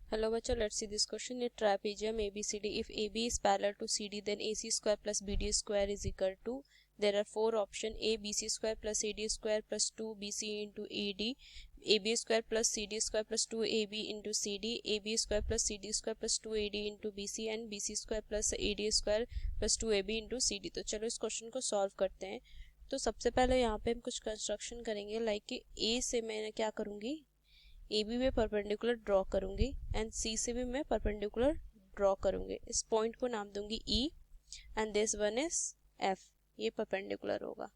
Hello bachcho, let's see this question. A trapezium ABCD. If AB is parallel to CD, then AC square plus BD square is equal to. There are four options: A BC square plus AD square plus 2BC into AD, AB square plus CD square plus 2AB into CD, AB square plus CD square plus 2AD into BC and BC square plus AD square plus 2AB into CD. तो चलो इस question को solve करते हैं। तो सबसे पहले यहाँ पे हम कुछ कंस्ट्रक्शन करेंगे, लाइक कि ए से मैं क्या करूँगी, ए बी में परपेंडिकुलर ड्रॉ करूंगी एंड सी से भी मैं परपेंडिकुलर ड्रॉ करूंगी। इस पॉइंट को नाम दूंगी E and this one is F. ये परपेंडिकुलर होगा।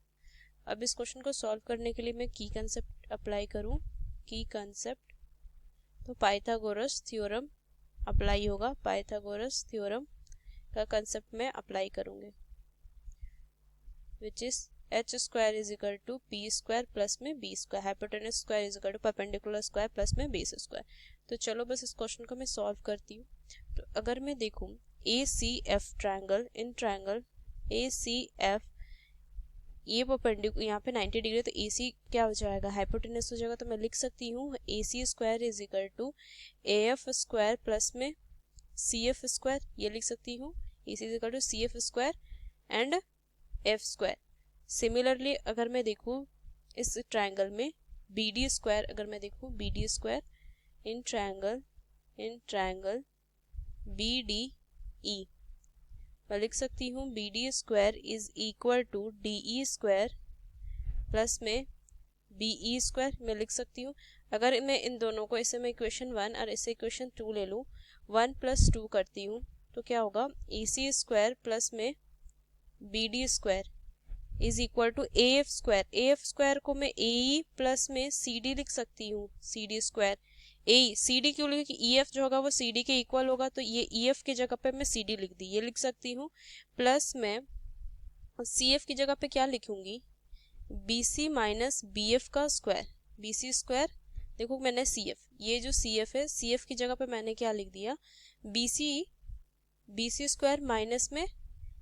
अब इस क्वेश्चन को सॉल्व करने के लिए मैं की कंसेप्ट अप्लाई करूं। की कंसेप्ट तो पाइथागोरस थ्योरम अप्लाई होगा। पाइथागोरस थ्योरम का कंसेप्ट मैं अप्लाई करूंगी, which is H square is equal to P square plus में B square, hypotenuse square is equal to perpendicular square plus में बेस स्क्वायर। तो चलो बस इस क्वेश्चन को मैं सॉल्व करती हूँ। तो अगर मैं देखूँ A C F triangle, in triangle A C F ये परपेंडिकुलर यहाँ पे 90 डिग्री, तो ए सी क्या हो जाएगा, हाइपोटेनस हो जाएगा। तो मैं लिख सकती हूँ A C square is equal to A F square plus में सी एफ स्क्वायर, ये लिख सकती हूँ। A C is equal to C F square and F square. Similarly अगर मैं देखूँ इस ट्रायंगल में बी डी स्क्वायर, अगर मैं देखूँ B D square in triangle B D E, मैं लिख सकती हूँ B D square is equal to D E square plus में बी ई स्क्वायर, मैं लिख सकती हूँ। अगर मैं इन दोनों को, इसे मैं इक्वेशन 1 और इसे इक्वेशन 2 ले लूँ, 1 + 2 करती हूँ तो क्या होगा, ए सी स्क्वायर प्लस में B D square is equal to A F square. A F square को मैं ए ई प्लस में सी डी लिख सकती हूँ, सी डी स्क्वायर। ए सी डी क्यों लिखी, ई एफ जो होगा वो सी डी के इक्वल होगा, तो ये ई एफ की जगह पे मैं सी डी लिख दी, ये लिख सकती हूँ। प्लस में सी एफ की जगह पे क्या लिखूंगी, B C minus B F का स्क्वायर, बी सी स्क्वायर। देखो मैंने सी एफ, ये जो सी एफ है, सी एफ की जगह पे मैंने क्या लिख दिया, बी सी स्क्वायर माइनस में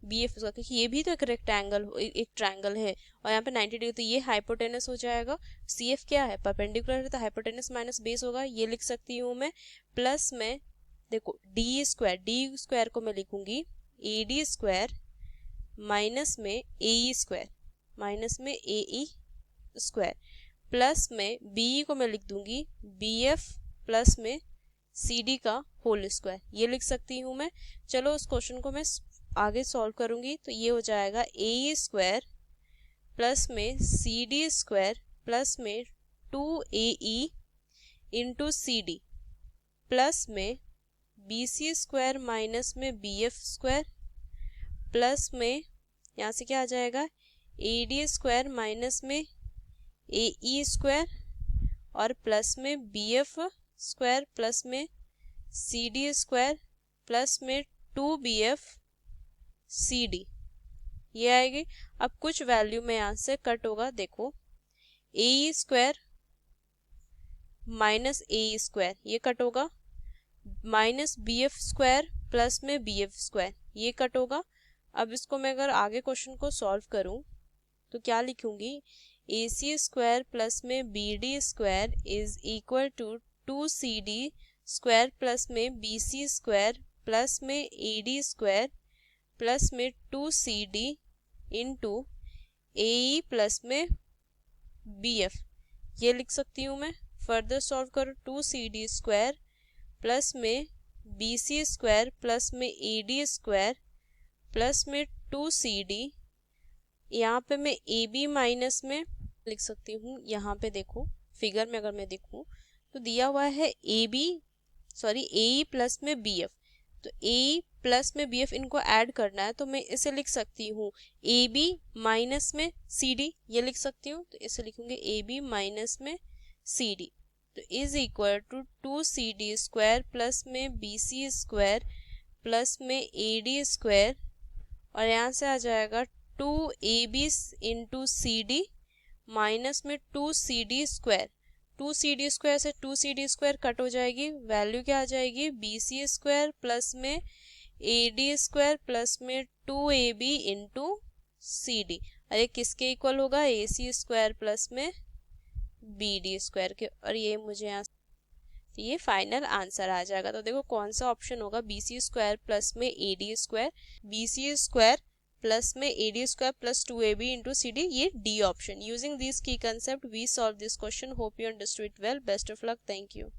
बी एफ स्क्वायर, क्योंकि ये भी तो एक रेक्टेंगल, एक ट्रायंगल है और यहाँ पे 90 डिग्री, तो ये हाइपोटेनस हो जाएगा। सी एफ क्या है, परपेंडिकुलर है, तो हाइपोटेनस माइनस बेस होगा, ये लिख सकती हूँ मैं। प्लस में देखो डी स्क्वायर को मैं लिखूंगी ए डी स्क्वायर माइनस में ए ई स्क्वायर, माइनस में ए ई स्क्वायर, प्लस में बी को मैं लिख दूंगी बी एफ प्लस में सी डी का होल स्क्वायर, ये लिख सकती हूँ मैं। चलो उस क्वेश्चन को मैं आगे सॉल्व करूंगी, तो ये हो जाएगा ए स्क्वायर प्लस में सी डी स्क्वायर प्लस में 2AE into C D plus में बी सी स्क्वायर माइनस में बी एफ स्क्वायर प्लस में यहाँ से क्या आ जाएगा, ए डी स्क्वायर माइनस में ए ई स्क्वायर और प्लस में बी एफ स्क्वायर प्लस में सी डी स्क्वायर प्लस में 2BF सी डी, ये आएगी। अब कुछ वैल्यू में यहाँ से कट होगा, देखो A square minus A square ये कट होगा, minus B F square plus में बी एफ स्क्वायर ये कट होगा। अब इसको मैं अगर आगे क्वेश्चन को सॉल्व करूं तो क्या लिखूंगी, ए सी स्क्वायर प्लस में B D square is equal to 2CD square plus में बी सी स्क्वायर प्लस में ए डी स्क्वायर प्लस में 2CD इंटू ए प्लस में बी एफ, ये लिख सकती हूँ मैं। फर्दर सॉल्व करो, 2CD स्क्वायर प्लस में बी सी स्क्वायर प्लस में ए डी स्क्वायर प्लस में 2CD, यहाँ पे मैं ए बी माइनस में लिख सकती हूँ। यहाँ पे देखो फिगर में अगर मैं देखूँ तो दिया हुआ है ए प्लस में बी एफ, तो ए प्लस में बी एफ इनको ऐड करना है, तो मैं इसे लिख सकती हूँ ए बी माइनस में सी डी, ये लिख सकती हूँ। तो इसे लिखूंगे ए बी माइनस में सी डी, तो is equal to 2CD square plus में बी सी स्क्वायर प्लस में ए डी स्क्वायर और यहाँ से आ जाएगा 2AB into C D minus में 2CD स्क्वायर, 2CD स्क्वायर से 2CD स्क्वायर कट हो जाएगी, वैल्यू क्या आ जाएगी, बी सी स्क्वायर प्लस में ए डी स्क्वायर प्लस में 2AB इंटू सी डी, और ये किसके इक्वल होगा, ए सी स्क्वायर प्लस में बी डी स्क्वायर के। और ये मुझे यहाँ ये फाइनल आंसर आ जाएगा। तो देखो कौन सा ऑप्शन होगा, बी सी स्क्वायर प्लस में A D square, B C square plus में A D square plus 2ab into C D, ये डी ऑप्शन। यूजिंग दिस की concept we solve this question. Hope you understood it well. Best of luck. Thank you.